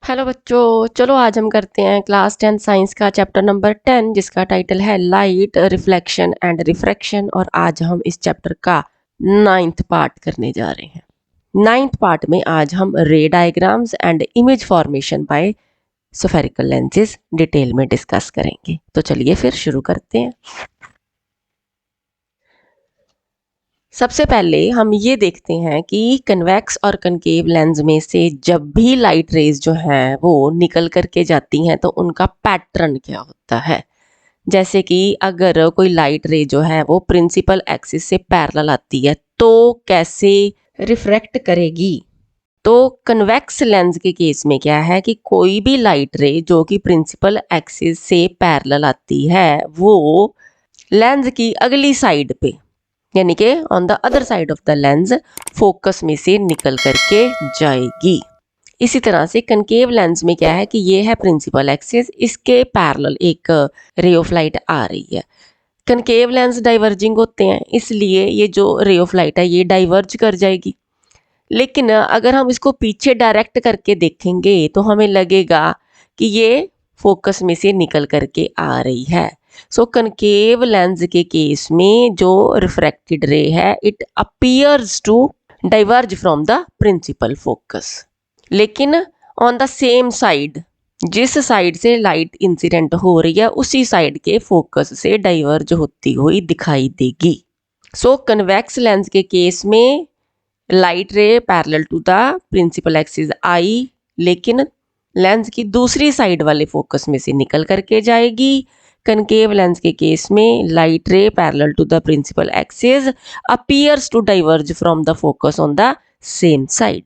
Hello बच्चों, चलो आज हम करते हैं क्लास 10 साइंस का चैप्टर नंबर 10 जिसका टाइटल है लाइट रिफ्लेक्शन एंड रिफ्रैक्शन। और आज हम इस चैप्टर का 9th पार्ट करने जा रहे हैं। 9th पार्ट में आज हम रे diagrams and image formation by spherical lenses detail में डिस्कस करेंगे। तो चलिए फिर शुरू करते हैं। सबसे पहले हम ये देखते हैं कि कन्वेक्स और कनकेव लेंस में से जब भी लाइट रेज जो हैं वो निकल करके जाती हैं तो उनका पैटर्न क्या होता है। जैसे कि अगर कोई लाइट रे जो है वो प्रिंसिपल एक्सिस से पैरेलल आती है तो कैसे रिफ्रैक्ट करेगी। तो कन्वेक्स लेंस के केस में क्या है कि कोई भी लाइट रे जो कि प्रिंसिपल एक्सिस से पैरेलल आती है वो लेंस की अगली साइड पे यानी कि on the other side of the lens focus में से निकल करके जाएगी। इसी तरह से कनकेव लेंस में क्या है कि ये है प्रिंसिपल एक्सिस, इसके पैरेलल एक रे ऑफ लाइट आ रही है। कनकेव लेंस डाइवर्जिंग होते हैं, इसलिए ये जो रे ऑफ लाइट है ये डाइवर्ज कर जाएगी। लेकिन अगर हम इसको पीछे डायरेक्ट करके देखेंगे तो हमें लगेगा कि ये फोकस में से निकल करके आ रही है। सो कनकेव लेंस के केस में जो रिफ्रैक्टेड रे है it appears to diverge from the principal focus, लेकिन ऑन द सेम साइड, जिस साइड से लाइट इंसिडेंट हो रही है उसी साइड के फोकस से डाइवर्ज होती हुई दिखाई देगी। सो कन्वेक्स लेंस के केस में light ray parallel to the principal axis आई, लेकिन लेंस की दूसरी साइड वाले फोकस में से निकल करके जाएगी। कनकेव लेंस के केस में light ray parallel to the principal axis appears to diverge from the focus on the same side.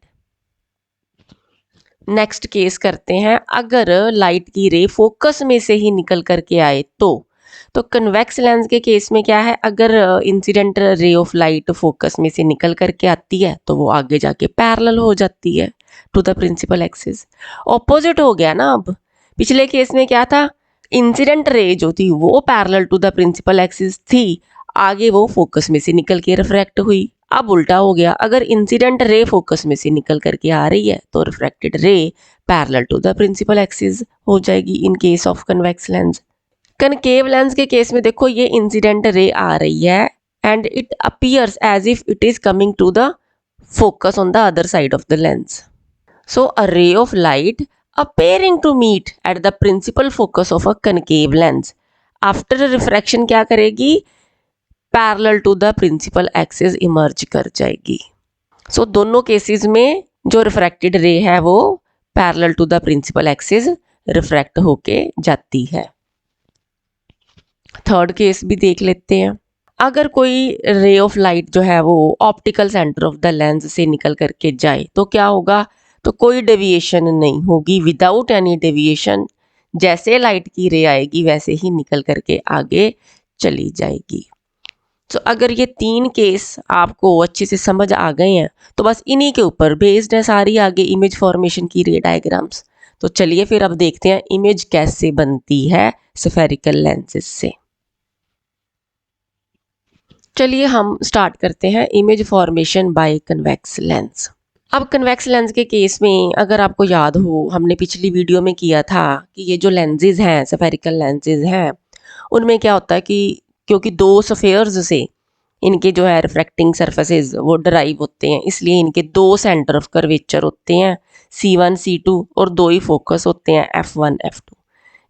Next case करते हैं, अगर लाइट की रे फोकस में से ही निकल करके आए तो कन्वेक्स लेंस के केस में क्या है, अगर incident ray of light focus में से निकल करके आती है तो वो आगे जाके पैरेलल हो जाती है to the principal axis. Opposite हो गया ना। अब पिछले केस में क्या था, इंसिडेंट रे जो थी वो parallel to the principal axis थी, आगे वो फोकस में से निकल के रिफ्रैक्ट हुई। अब उल्टा हो गया, अगर इंसिडेंट रे फोकस में से निकल करके आ रही है तो refracted ray parallel to the principal axis हो जाएगी in case of convex lens. Concave lens के केस में देखो ये इंसिडेंट रे आ रही है and it appears as if it is coming to the focus on the other side of the lens. So a ray of light appearing to meet at the principal focus of a concave lens after refraction क्या करेगी, parallel to the principal axis emerge कर जाएगी। सो दोनों cases में जो refracted ray है वो parallel to the principal axis refract होके जाती है। थर्ड केस भी देख लेते हैं। अगर कोई रे ऑफ लाइट जो है वो optical centre of the lens से निकल करके जाए तो क्या होगा, तो कोई डेविएशन नहीं होगी, विदाउट एनी डेविएशन जैसे लाइट की रे आएगी वैसे ही निकल करके आगे चली जाएगी। तो अगर ये तीन केस आपको अच्छे से समझ आ गए हैं तो बस इन्हीं के ऊपर बेस्ड है सारी आगे इमेज फॉर्मेशन की रे डायग्राम्स। तो चलिए फिर अब देखते हैं इमेज कैसे बनती है स्फेरिकल लेंसेज से। चलिए हम स्टार्ट करते हैं image formation by convex lens. अब कन्वेक्स लेंस के केस में अगर आपको याद हो, हमने पिछली वीडियो में किया था कि ये जो लेंसेज हैं स्फेरिकल लेंसेज हैं उनमें क्या होता है कि क्योंकि दो स्फेयर्स से इनके जो है रिफ्रैक्टिंग सरफेसेस वो डराइव होते हैं, इसलिए इनके दो सेंटर ऑफ कर्वेचर होते हैं C1 C2 और दो ही फोकस होते हैं F1 F2।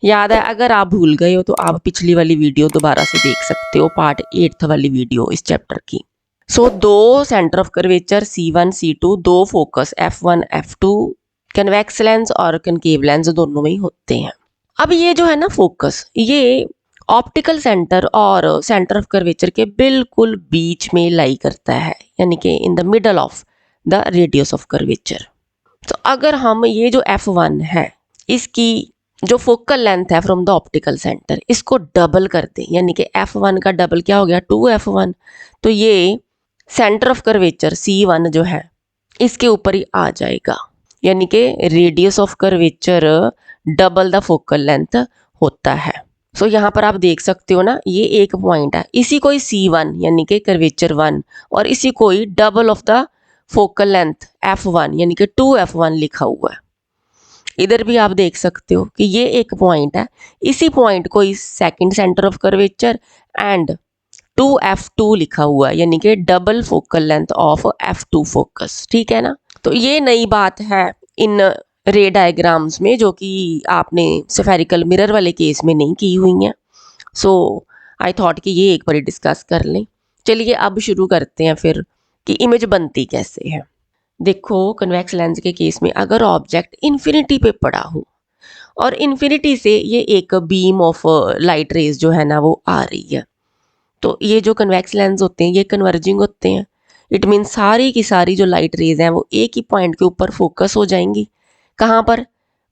याद है, अगर आप भूल गए हो तो आप पिछली वाली वीडियो दोबारा से देख सकते हो, पार्ट 8 वाली वीडियो इस चैप्टर की। सो दो centre of curvature C1 C2, दो focus F1 F2 convex lens और कनकेव लेंस दोनों में ही होते हैं। अब ये जो है ना फोकस, ये ऑप्टिकल सेंटर और सेंटर ऑफ कर्वेचर के बिल्कुल बीच में लाई करता है, यानी कि in the middle of the radius of curvature. तो अगर हम ये जो F1 है इसकी जो फोकल लेंथ है फ्रॉम द ऑप्टिकल सेंटर इसको डबल कर दें, यानी कि F1 का डबल क्या हो गया 2F1, तो ये सेंटर ऑफ कर्वेचर C1 जो है इसके ऊपर ही आ जाएगा, यानी कि radius of curvature double the focal length होता है। सो यहाँ पर आप देख सकते हो ना, ये एक पॉइंट है, इसी को C1 यानी कि कर्वेचर 1 और इसी को ही double of the focal length F1 यानी कि 2F1 लिखा हुआ है। इधर भी आप देख सकते हो कि ये एक पॉइंट है, इसी पॉइंट को इस second centre of curvature and 2f2 लिखा हुआ है, यानी कि double focal length of f2 focus. ठीक है ना। तो ये नई बात है इन रे डायग्राम्स में, जो कि आपने स्फेरिकल मिरर वाले केस में नहीं की हुई हैं। सो आई थॉट कि ये एक बार डिस्कस कर लें। चलिए अब शुरू करते हैं फिर कि इमेज बनती कैसे है। देखो, कन्वेक्स लेंस के केस में अगर ऑब्जेक्ट इन्फिनिटी पे पड़ा हो और इन्फिनिटी से ये एक बीम ऑफ लाइट रेज जो है ना वो आ रही है, तो ये जो कन्वेक्स लेंस होते हैं ये कन्वर्जिंग होते हैं। इट मीन सारी की सारी जो लाइट रेज हैं वो एक ही पॉइंट के ऊपर फोकस हो जाएंगी। कहाँ पर?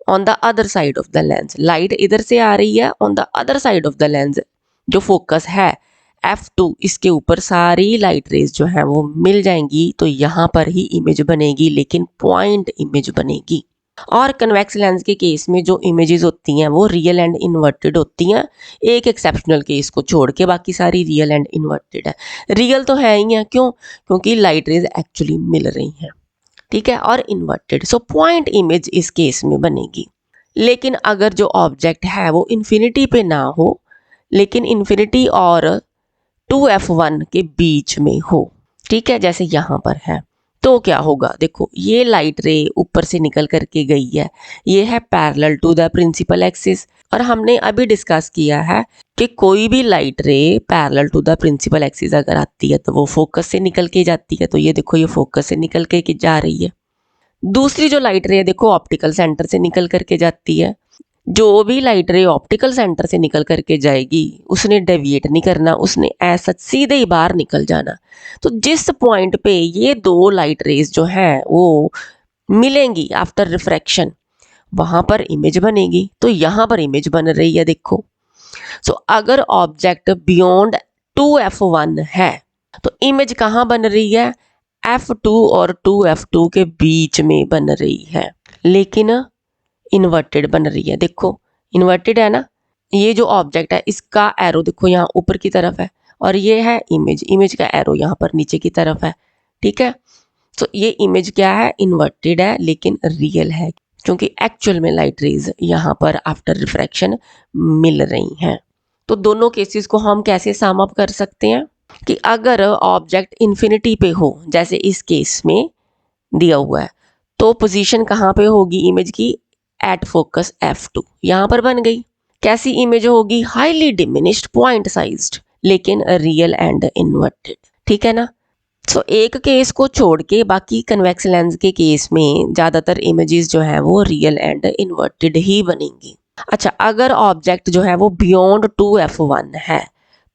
On the other side of the lens. Light इधर से आ रही है, on the other side of the lens जो फोकस है f2, इसके ऊपर सारी लाइट रेज जो है वो मिल जाएंगी, तो यहाँ पर ही इमेज बनेगी, लेकिन पॉइंट इमेज बनेगी। और कन्वेक्स लेंस के केस में जो इमेजेस होती हैं वो रियल एंड इन्वर्टेड होती हैं, एक एक्सेप्शनल केस को छोड़ के बाकी सारी रियल एंड इन्वर्टेड है। रियल तो है ही है, क्यों? क्योंकि लाइट रेज एक्चुअली मिल रही हैं, ठीक है, और इन्वर्टेड। सो पॉइंट इमेज इस केस में बनेगी। लेकिन अगर जो ऑब्जेक्ट है वो इन्फिनिटी पे ना हो, लेकिन इन्फिनिटी और 2f1 के बीच में हो, ठीक है, जैसे यहाँ पर है, तो क्या होगा? देखो, ये लाइट रे ऊपर से निकल करके गई है, ये है parallel to the principal axis. और हमने अभी डिस्कस किया है कि कोई भी light ray parallel to the principal axis अगर आती है तो वो फोकस से निकल के जाती है। तो ये देखो, ये फोकस से निकल के जा रही है। दूसरी जो लाइट रे है, देखो, ऑप्टिकल सेंटर से निकल करके जाती है। जो भी लाइट रे ऑप्टिकल सेंटर से निकल करके जाएगी उसने डेविएट नहीं करना, उसने ऐसा सीधे ही बाहर निकल जाना। तो जिस पॉइंट पे ये दो लाइट रेज जो हैं वो मिलेंगी आफ्टर रिफ्रैक्शन, वहां पर इमेज बनेगी। तो यहाँ पर इमेज बन रही है, देखो। सो अगर ऑब्जेक्ट बियॉन्ड 2f1 है तो इमेज कहाँ बन रही है? f2 और 2f2 के बीच में बन रही है, लेकिन इन्वर्टेड बन रही है। देखो, इन्वर्टेड है ना। ये जो ऑब्जेक्ट है इसका एरो देखो यहाँ ऊपर की तरफ है, और ये है इमेज, इमेज का एरो यहाँ पर नीचे की तरफ है, ठीक है। तो ये इमेज क्या है? इन्वर्टेड है, लेकिन रियल है, क्योंकि एक्चुअल में लाइट रेज यहाँ पर आफ्टर रिफ्रैक्शन मिल रही हैं। तो दोनों केसेस को हम कैसे सम अप कर सकते हैं कि अगर ऑब्जेक्ट इन्फिनिटी पे हो, जैसे इस केस में दिया हुआ है, तो पोजीशन कहाँ पे होगी इमेज की? एट फोकस f2, यहाँ पर बन गई। कैसी इमेज होगी? हाईली डिमिनिश्ड पॉइंट साइज्ड, लेकिन रियल एंड इन्वर्टेड, ठीक है ना। सो एक केस को छोड़ के बाकी कन्वेक्स लेंस के केस में ज़्यादातर इमेजेस जो है वो रियल एंड इन्वर्टेड ही बनेंगी। अच्छा, अगर ऑब्जेक्ट जो है वो बियॉन्ड 2f1 है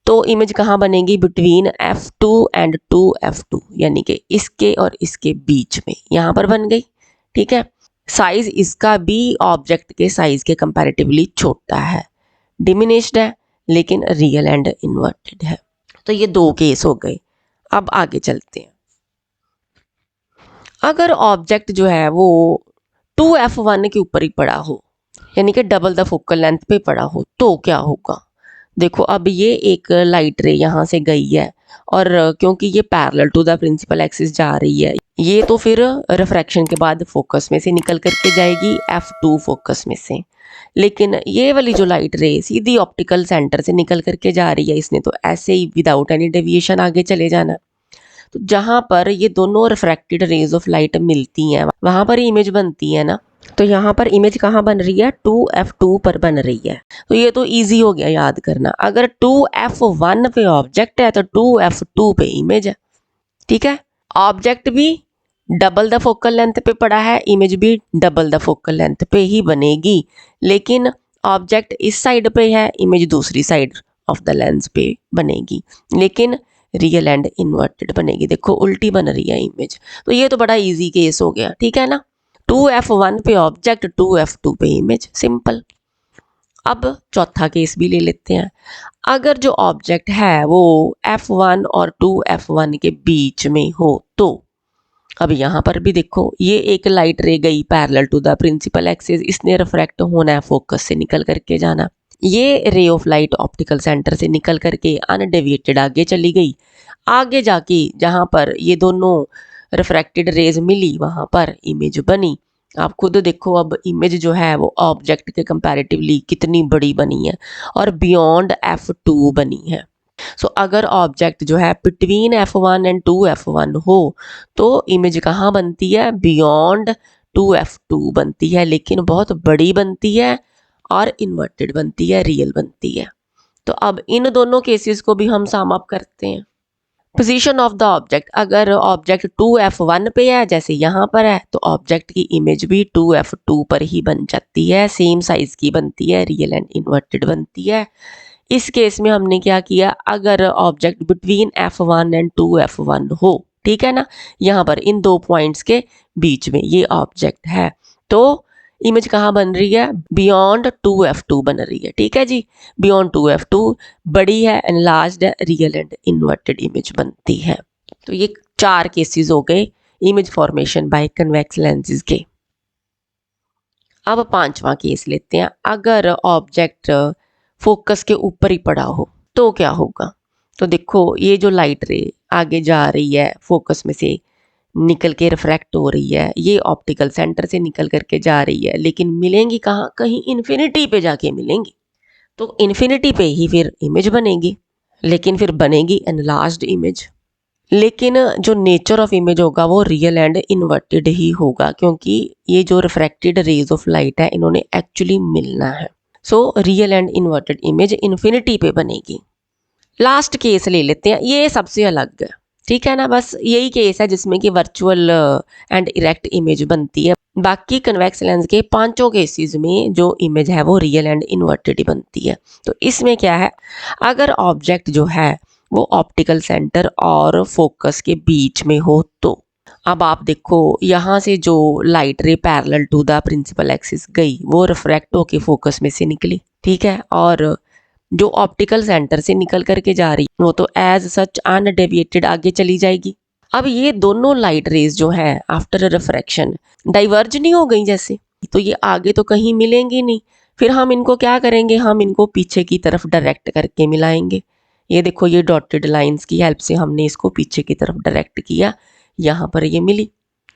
तो इमेज कहाँ बनेगी? बिटवीन f2 एंड 2f2, यानी कि इसके और इसके बीच में, यहाँ पर बन गई, ठीक है। साइज इसका भी ऑब्जेक्ट के साइज के कंपैरेटिवली छोटा है, डिमिनिश्ड है, लेकिन रियल एंड इन्वर्टेड है। तो ये दो केस हो गए। अब आगे चलते हैं। अगर ऑब्जेक्ट जो है वो 2f1 के ऊपर ही पड़ा हो, यानी कि डबल द फोकल लेंथ पे पड़ा हो, तो क्या होगा? देखो, अब ये एक लाइट रे यहाँ से गई है, और क्योंकि ये parallel to the principal axis जा रही है, ये तो फिर रिफ्रैक्शन के बाद फोकस में से निकल करके जाएगी f2 फोकस में से। लेकिन ये वाली जो लाइट रे सीधी ऑप्टिकल सेंटर से निकल करके जा रही है, इसने तो ऐसे ही विदाउट एनी डेविएशन आगे चले जाना। तो जहाँ पर ये दोनों रिफ्रैक्टेड रेज ऑफ लाइट मिलती हैं वहां पर इमेज बनती है ना। तो यहाँ पर इमेज कहाँ बन रही है? 2f2 पर बन रही है। तो ये तो इजी हो गया याद करना। अगर 2f1 पे ऑब्जेक्ट है तो 2f2 पे इमेज है, ठीक है। ऑब्जेक्ट भी डबल द फोकल लेंथ पे पड़ा है, इमेज भी डबल द फोकल लेंथ पे ही बनेगी, लेकिन ऑब्जेक्ट इस साइड पे है, इमेज दूसरी साइड ऑफ द लेंस पे बनेगी, लेकिन रियल एंड इन्वर्टेड बनेगी। देखो, उल्टी बन रही है इमेज। तो ये तो बड़ा इजी केस हो गया, ठीक है ना। 2f1 पे ऑब्जेक्ट, 2f2 पे इमेज, सिंपल। अब चौथा केस भी ले लेते हैं। अगर जो ऑब्जेक्ट है वो f1 और 2f1 के बीच में हो, तो अब यहाँ पर भी देखो, ये एक लाइट रे गई parallel to the principal axis, इसने रिफ्रैक्ट होना है, फोकस से निकल करके जाना। ये ray of light optical centre से निकल करके अनडेविएटेड आगे चली गई। आगे जाके जहाँ पर ये दोनों रिफ्रैक्टेड रेज मिली वहाँ पर इमेज बनी, आप खुद देखो अब इमेज जो है वो ऑब्जेक्ट के कंपैरेटिवली कितनी बड़ी बनी है और बियॉन्ड f2 बनी है। सो अगर ऑब्जेक्ट जो है बिटवीन f1 एंड 2f1 हो तो इमेज कहाँ बनती है, बियॉन्ड 2f2 बनती है, लेकिन बहुत बड़ी बनती है और इन्वर्टेड बनती है, रियल बनती है। तो अब इन दोनों केसेस को भी हम सम अप करते हैं। पोजीशन ऑफ द ऑब्जेक्ट, अगर ऑब्जेक्ट 2f1 पे है जैसे यहाँ पर है तो ऑब्जेक्ट की इमेज भी 2f2 पर ही बन जाती है, सेम साइज की बनती है, रियल एंड इन्वर्टेड बनती है। इस केस में हमने क्या किया, अगर object between f1 and 2f1 हो, ठीक है ना, यहाँ पर इन दो पॉइंट्स के बीच में ये ऑब्जेक्ट है, तो इमेज कहाँ बन रही है, बियॉन्ड 2f2 बन रही है। ठीक है जी, बियॉन्ड 2f2 बड़ी है, एनलार्ज्ड है, रियल एंड इन्वर्टेड इमेज बनती है। तो ये 4 केसेस हो गए image formation by convex lenses के। अब 5वां केस लेते हैं, अगर ऑब्जेक्ट फोकस के ऊपर ही पड़ा हो तो क्या होगा। तो देखो ये जो लाइट रे आगे जा रही है फोकस में से निकल के रिफ्रैक्ट हो रही है, ये ऑप्टिकल सेंटर से निकल करके जा रही है, लेकिन मिलेंगी कहाँ, कहीं इन्फिनिटी पे जाके मिलेंगी। तो इन्फिनिटी पे ही फिर इमेज बनेगी, लेकिन फिर बनेगी एनलार्ज्ड इमेज। लेकिन जो नेचर ऑफ इमेज होगा वो रियल एंड इन्वर्टेड ही होगा, क्योंकि ये जो रिफ्रैक्टेड रेज ऑफ लाइट है इन्होंने एक्चुअली मिलना है। So real and inverted image infinity पे बनेगी। लास्ट केस ले लेते हैं, ये सबसे अलग है, ठीक है ना, बस यही केस है जिसमें कि वर्चुअल एंड इरेक्ट इमेज बनती है। बाकी कन्वेक्स लेंस के 5 केसेस में जो इमेज है वो रियल एंड इन्वर्टेड बनती है। तो इसमें क्या है, अगर ऑब्जेक्ट जो है वो ऑप्टिकल सेंटर और फोकस के बीच में हो तो अब आप देखो यहाँ से जो light ray parallel to the principal axis गई वो रिफ्रैक्ट होके फोकस में से निकली, ठीक है, और जो ऑप्टिकल सेंटर से निकल करके जा रही वो तो एज सच अनडेविएटेड आगे चली जाएगी। अब ये दोनों लाइट रेज जो है आफ्टर रिफ्रैक्शन डाइवर्ज नहीं हो गई जैसे, तो ये आगे तो कहीं मिलेंगी नहीं, फिर हम इनको क्या करेंगे, हम इनको पीछे की तरफ डायरेक्ट करके मिलाएंगे। ये देखो ये डॉटेड लाइंस की हेल्प से हमने इसको पीछे की तरफ डायरेक्ट किया, यहाँ पर ये मिली।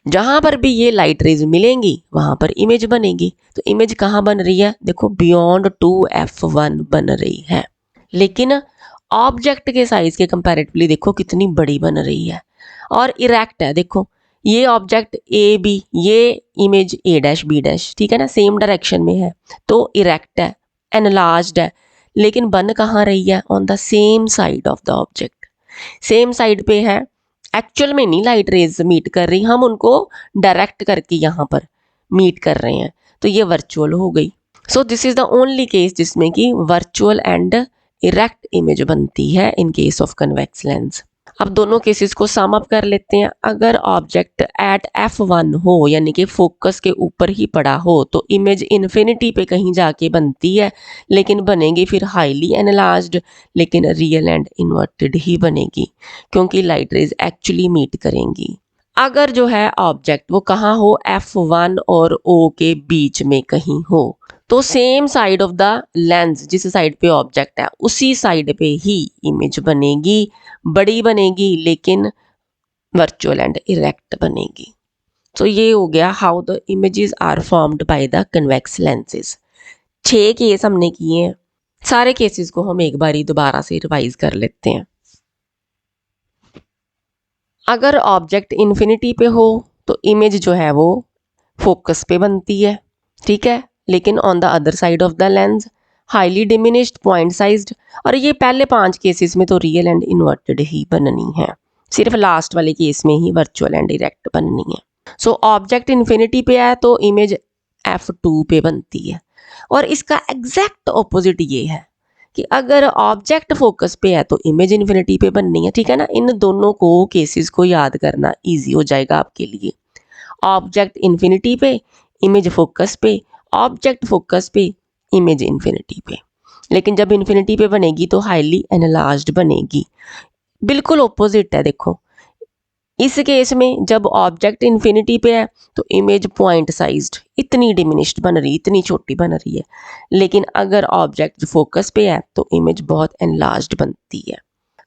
जहां पर भी ये लाइट रेज मिलेंगी वहां पर इमेज बनेगी। तो इमेज कहाँ बन रही है, देखो बियॉन्ड 2f1 बन रही है, लेकिन ऑब्जेक्ट के साइज के कंपैरेटिवली देखो कितनी बड़ी बन रही है और इरेक्ट है। देखो ये ऑब्जेक्ट ए बी, ये image A dash B dash, ठीक है ना, सेम डायरेक्शन में है तो इरेक्ट है, एनलार्ज्ड है, लेकिन बन कहाँ रही है, on the same side of the object, same side पे है। एक्चुअल में नहीं लाइट रेज मीट कर रही, हम उनको डायरेक्ट करके यहाँ पर मीट कर रहे हैं, तो ये वर्चुअल हो गई। So this is the only case जिसमें कि वर्चुअल एंड इरेक्ट इमेज बनती है इन केस ऑफ कन्वेक्स लेंस। अब दोनों केसेस को सम अप कर लेते हैं। अगर ऑब्जेक्ट एट f1 हो यानी कि फोकस के ऊपर ही पड़ा हो तो इमेज इन्फिनिटी पे कहीं जाके बनती है, लेकिन बनेगी फिर हाईली एनलार्ज्ड, लेकिन रियल एंड इन्वर्टेड ही बनेगी क्योंकि लाइट रेज एक्चुअली मीट करेंगी। अगर जो है ऑब्जेक्ट वो कहाँ हो, f1 और o के बीच में कहीं हो तो same side of the lens, जिस साइड पे ऑब्जेक्ट है उसी साइड पे ही इमेज बनेगी, बड़ी बनेगी लेकिन वर्चुअल एंड इरेक्ट बनेगी। तो ये हो गया how the images are formed by the convex lenses. 6 case हमने किए हैं, सारे केसेस को हम एक बारी दोबारा से रिवाइज कर लेते हैं। अगर ऑब्जेक्ट इन्फिनिटी पे हो तो इमेज जो है वो फोकस पे बनती है, ठीक है, लेकिन on the other side of the lens highly diminished, point sized. और ये पहले 5 केसेस में तो रियल एंड इन्वर्टेड ही बननी है, सिर्फ लास्ट वाले केस में ही वर्चुअल एंड डायरेक्ट बननी है। सो ऑब्जेक्ट इन्फिनिटी पे है तो इमेज f2 पे बनती है, और इसका एग्जैक्ट ऑपोजिट ये है कि अगर ऑब्जेक्ट फोकस पे है तो इमेज इन्फिनिटी पे बननी है, ठीक है ना। इन दोनों को केसेस को याद करना इजी हो जाएगा आपके लिए। ऑब्जेक्ट इन्फिनिटी पे, इमेज फोकस पे, ऑब्जेक्ट फोकस पे, इमेज इन्फिनिटी पे। लेकिन जब इन्फिनिटी पे बनेगी तो हाईली एनलार्ज्ड बनेगी, बिल्कुल ऑपोजिट है। देखो इस केस में जब ऑब्जेक्ट इन्फिनिटी पे है तो इमेज पॉइंट साइज्ड, इतनी डिमिनिश्ड बन रही, इतनी छोटी बन रही है, लेकिन अगर ऑब्जेक्ट फोकस पे है तो इमेज बहुत एनलार्ज्ड बनती है।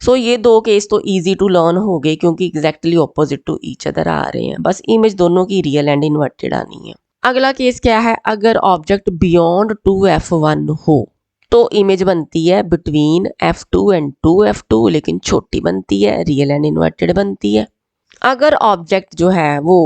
सो ये 2 केस तो इजी टू लर्न हो गए क्योंकि exactly opposite to each other आ रहे हैं, बस इमेज दोनों की रियल एंड इन्वर्टेड आनी है। अगला केस क्या है, अगर ऑब्जेक्ट बियॉन्ड 2f1 हो तो इमेज बनती है बिटवीन f2 एंड 2f2, लेकिन छोटी बनती है, रियल एंड इन्वर्टेड बनती है। अगर ऑब्जेक्ट जो है वो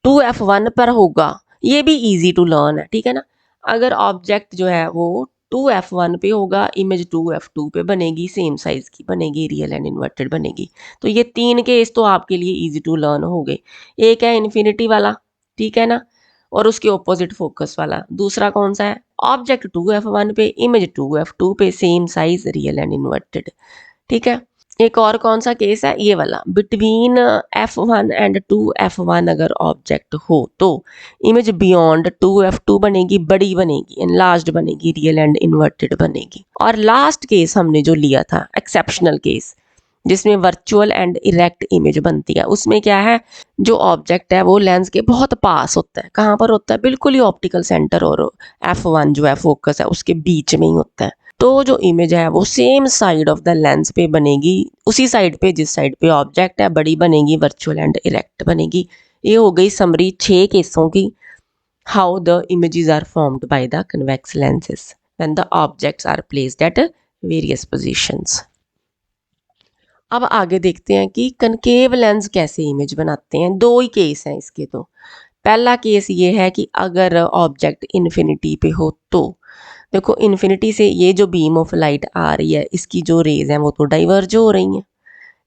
2f1 पर होगा, ये भी इजी टू लर्न है, ठीक है ना। अगर ऑब्जेक्ट जो है वो 2f1 पे होगा, इमेज 2f2 पे बनेगी, सेम साइज की बनेगी, रियल एंड इन्वर्टेड बनेगी। तो ये 3 केस तो आपके लिए इजी टू लर्न हो गए। एक है इन्फिनिटी वाला, ठीक है ना, और उसके ऑपोजिट फोकस वाला। दूसरा कौन सा है, ऑब्जेक्ट 2f1 पे, इमेज 2f2 पे, same size, real and inverted, ठीक है। एक और कौन सा केस है, ये वाला, बिटवीन f1 एंड 2f1 अगर ऑब्जेक्ट हो तो इमेज बियॉन्ड 2f2 बनेगी, बड़ी बनेगी, एनलार्ज्ड बनेगी, रियल एंड इन्वर्टेड बनेगी। और लास्ट केस हमने जो लिया था एक्सेप्शनल केस, जिसमें वर्चुअल एंड इरेक्ट इमेज बनती है, उसमें क्या है, जो ऑब्जेक्ट है वो लेंस के बहुत पास होता है। कहाँ पर होता है, बिल्कुल ही ऑप्टिकल सेंटर और f1 जो है फोकस है उसके बीच में ही होता है। तो जो इमेज है वो same side of the lens पे बनेगी, उसी साइड पे जिस साइड पे ऑब्जेक्ट है, बड़ी बनेगी, वर्चुअल एंड इरेक्ट बनेगी। ये हो गई समरी 6 केसों की, how the images are formed by the convex lenses when the objects are placed at various positions. अब आगे देखते हैं कि कनकेव लेंस कैसे इमेज बनाते हैं। 2 ही केस हैं इसके। तो पहला केस ये है कि अगर ऑब्जेक्ट इन्फिनिटी पे हो तो देखो, इन्फिनिटी से ये जो बीम ऑफ लाइट आ रही है, इसकी जो रेज हैं वो तो डाइवर्ज हो रही हैं,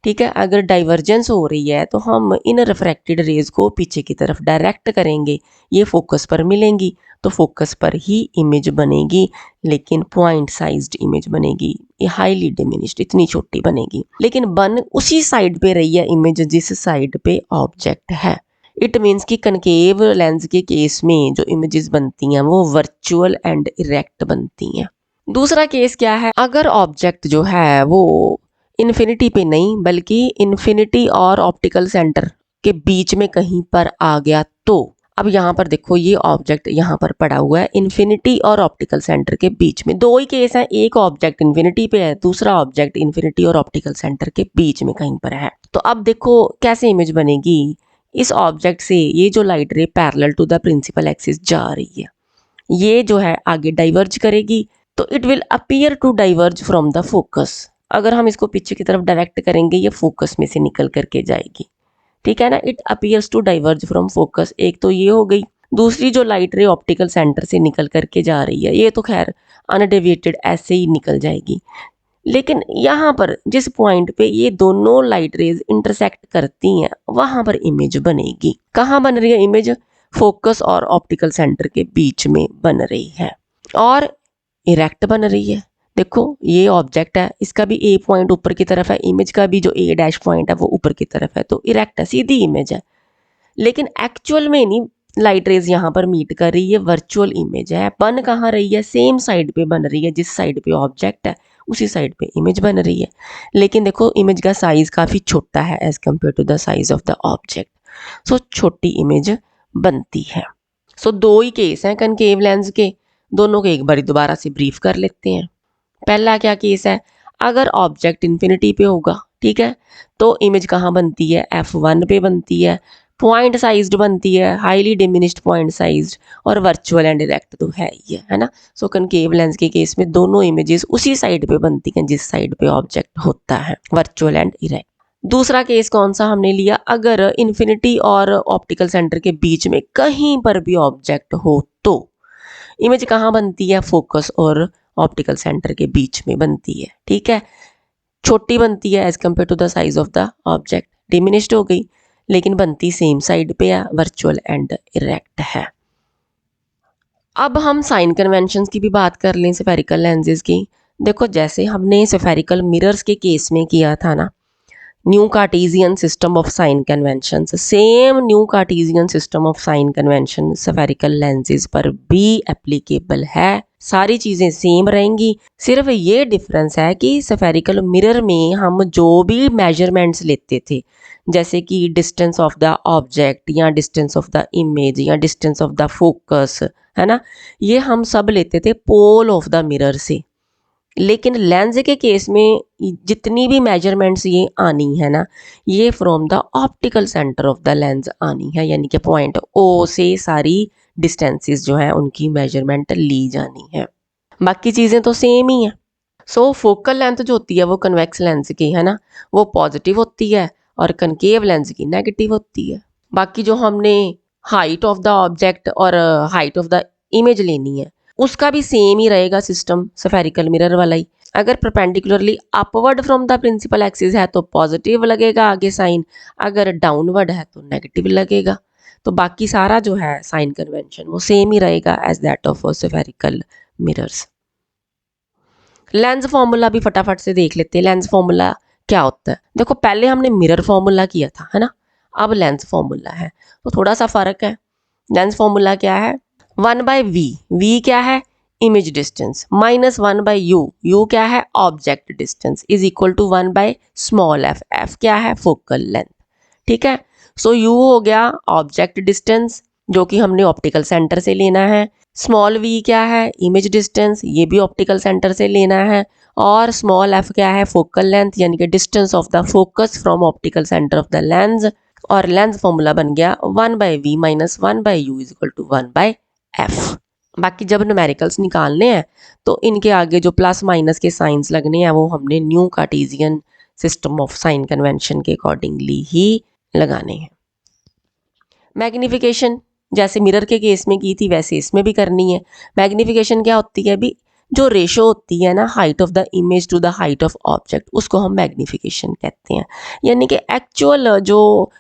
ठीक है। अगर डाइवर्जेंस हो रही है तो हम इन रिफ्रैक्टेड रेज को पीछे की तरफ डायरेक्ट करेंगे, ये फोकस पर मिलेंगी, तो फोकस पर ही इमेज बनेगी, लेकिन पॉइंट साइज्ड इमेज बनेगी, ये हाईली डिमिनिश्ड, इतनी छोटी बनेगी। लेकिन बन उसी साइड पे रही है इमेज जिस साइड पे ऑब्जेक्ट है। इट मीन्स कि कनकेव लेंस के केस में जो इमेजेस बनती हैं वो वर्चुअल एंड इरेक्ट बनती हैं। दूसरा केस क्या है, अगर ऑब्जेक्ट जो है वो इन्फिनिटी पे नहीं बल्कि इन्फिनिटी और ऑप्टिकल सेंटर के बीच में कहीं पर आ गया तो अब यहाँ पर देखो, ये ऑब्जेक्ट यहाँ पर पड़ा हुआ है इन्फिनिटी और ऑप्टिकल सेंटर के बीच में। 2 ही केस हैं, एक ऑब्जेक्ट इन्फिनिटी पे है, दूसरा ऑब्जेक्ट इन्फिनिटी और ऑप्टिकल सेंटर के बीच में कहीं पर है। तो अब देखो कैसे इमेज बनेगी। इस ऑब्जेक्ट से ये जो light ray parallel to the principal axis जा रही है, ये जो है आगे डाइवर्ज करेगी, तो it will appear to diverge from the focus. अगर हम इसको पीछे की तरफ डायरेक्ट करेंगे, ये फोकस में से निकल करके जाएगी, ठीक है ना। It appears to diverge from focus, एक तो ये हो गई। दूसरी जो लाइट रे ऑप्टिकल सेंटर से निकल करके जा रही है, ये तो खैर अनडेविएटेड ऐसे ही निकल जाएगी। लेकिन यहाँ पर जिस पॉइंट पे ये दोनों लाइट रेज इंटरसेक्ट करती हैं, वहां पर इमेज बनेगी। कहाँ बन रही है इमेज, फोकस और ऑप्टिकल सेंटर के बीच में बन रही है और इरेक्ट बन रही है। देखो ये ऑब्जेक्ट है, इसका भी ए पॉइंट ऊपर की तरफ है, इमेज का भी जो ए डैश पॉइंट है वो ऊपर की तरफ है, तो इरेक्ट है, सीधी इमेज है। लेकिन एक्चुअल में नहीं लाइट रेज यहाँ पर मीट कर रही है, वर्चुअल इमेज है। बन कहाँ रही है, सेम साइड पे बन रही है, जिस साइड पे ऑब्जेक्ट है उसी साइड पे इमेज बन रही है। लेकिन देखो इमेज का साइज काफी छोटा है as compare to the size of the object, so छोटी इमेज बनती है। सो 2 ही केस हैं कनकेव लेंस के, दोनों को एक बारी दोबारा से ब्रीफ कर लेते हैं। पहला क्या केस है, अगर ऑब्जेक्ट इन्फिनिटी पे होगा, ठीक है, तो इमेज कहाँ बनती है, f1 पे बनती है, पॉइंट साइज्ड बनती है, हाईली डिमिनिश्ड पॉइंट साइज्ड, और वर्चुअल एंड डायरेक्ट तो है ही है ना। सो कनकेव लेंस के केस में दोनों इमेजेस उसी साइड पे बनती हैं जिस साइड पे ऑब्जेक्ट होता है, वर्चुअल एंड डायरेक्ट। दूसरा केस कौन सा हमने लिया, अगर इन्फिनिटी और ऑप्टिकल सेंटर के बीच में कहीं पर भी ऑब्जेक्ट हो तो इमेज कहाँ बनती है, फोकस और ऑप्टिकल सेंटर के बीच में बनती है, ठीक है। छोटी बनती है as compare to the size of the object, diminished हो गई, लेकिन बनती सेम साइड पे है, वर्चुअल एंड इरेक्ट है। अब हम साइन कन्वेंशंस की भी बात कर लें स्फेरिकल लेंसेज की। देखो जैसे हमने स्फेरिकल मिरर्स के केस में किया था ना, new Cartesian system of sine convention, same new Cartesian system of sine convention spherical lenses पर भी एप्लीकेबल है। सारी चीज़ें सेम रहेंगी, सिर्फ ये डिफरेंस है कि स्फेरिकल मिरर में हम जो भी मेजरमेंट्स लेते थे, जैसे कि डिस्टेंस ऑफ द ऑब्जेक्ट या डिस्टेंस ऑफ द इमेज या डिस्टेंस ऑफ द फोकस, है ना, ये हम सब लेते थे पोल ऑफ द मिरर से। लेकिन लेंस के केस में जितनी भी मेजरमेंट्स ये आनी है ना, ये from the optical centre of the lens आनी है, यानी कि पॉइंट ओ से सारी डिस्टेंसेस जो है उनकी मेजरमेंट ली जानी है। बाकी चीज़ें तो सेम ही हैं। सो फोकल लेंथ जो होती है वो कन्वेक्स लेंस की है ना, वो पॉजिटिव होती है और कनकेव लेंस की नेगेटिव होती है। बाकी जो हमने हाइट ऑफ द ऑब्जेक्ट और हाइट ऑफ द इमेज लेनी है उसका भी सेम ही रहेगा सिस्टम, स्फेरिकल मिरर वाला ही। अगर perpendicularly upward from the principal axis है तो पॉजिटिव लगेगा आगे साइन, अगर डाउनवर्ड है तो नेगेटिव लगेगा। तो बाकी सारा जो है साइन कन्वेंशन वो सेम ही रहेगा as that of spherical mirrors. Lens formula भी फटाफट से देख लेते हैं। लेंस फॉर्मूला क्या होता है? देखो पहले हमने मिरर फॉर्मूला किया था है ना, अब लेंस फॉर्मूला है तो थोड़ा सा फर्क है। लेंस फॉर्मूला क्या है? 1/v, v क्या है? Image distance, minus 1/u, u क्या है? Object distance, is equal to 1/f, f क्या है? Focal length. ठीक है, सो u हो गया ऑब्जेक्ट डिस्टेंस जो कि हमने ऑप्टिकल सेंटर से लेना है। स्मॉल v क्या है? इमेज डिस्टेंस, ये भी ऑप्टिकल सेंटर से लेना है। और स्मॉल f क्या है? फोकल लेंथ, यानी कि distance of the focus from optical centre of the lens. और लेंस फॉर्मूला बन गया 1/v minus 1/u is equal to 1/f। बाकी जब न्यूमेरिकल्स निकालने हैं तो इनके आगे जो प्लस माइनस के साइंस लगने हैं वो हमने new Cartesian system of sine convention के अकॉर्डिंगली ही लगाने हैं। मैग्निफिकेशन जैसे मिरर के केस में की थी वैसे इसमें भी करनी है। मैग्निफिकेशन क्या होती है? अभी जो रेशो होती है ना height of the image to the height of object, उसको हम मैग्निफिकेशन कहते हैं। यानी कि एक्चुअल जो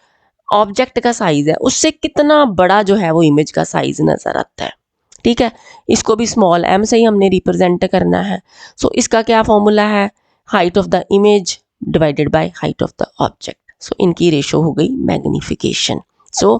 ऑब्जेक्ट का साइज है उससे कितना बड़ा जो है वो इमेज का साइज नजर आता है। ठीक है, इसको भी स्मॉल m से ही हमने रिप्रेजेंट करना है। सो इसका क्या फॉर्मूला है? Height of the image divided by height of the object. So इनकी रेशो हो गई magnification. So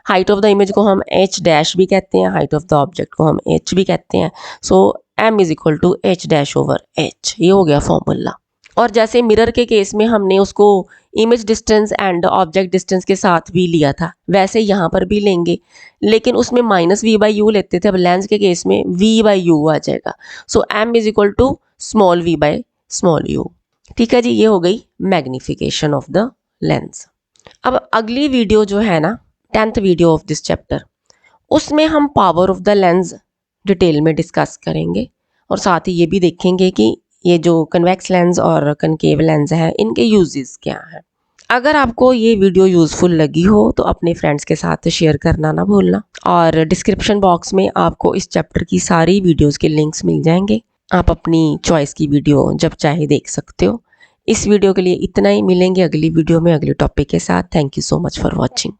height of the image को हम h डैश भी कहते हैं, हाइट ऑफ द ऑब्जेक्ट को हम h भी कहते हैं। So m is equal to h dash over h, ये हो गया फॉर्मूला। और जैसे मिरर के केस में हमने उसको image distance and object distance के साथ भी लिया था, वैसे यहाँ पर भी लेंगे, लेकिन उसमें माइनस v/u लेते थे। अब लेंस के केस में v/u आ जाएगा। So m is equal to small v/u। ठीक है जी, ये हो गई मैग्निफिकेशन ऑफ द लेंस। अब अगली वीडियो जो है ना 10th video of this chapter, उसमें हम power of the lens detail में डिस्कस करेंगे और साथ ही ये भी देखेंगे कि ये जो कन्वेक्स लेंस और कनकेव लेंस है इनके यूजेस क्या हैं। अगर आपको ये वीडियो यूज़फुल लगी हो तो अपने फ्रेंड्स के साथ शेयर करना ना भूलना। और डिस्क्रिप्शन बॉक्स में आपको इस चैप्टर की सारी वीडियोस के लिंक्स मिल जाएंगे, आप अपनी चॉइस की वीडियो जब चाहे देख सकते हो। इस वीडियो के लिए इतना ही, मिलेंगे अगली वीडियो में अगले टॉपिक के साथ। Thank you so much for watching.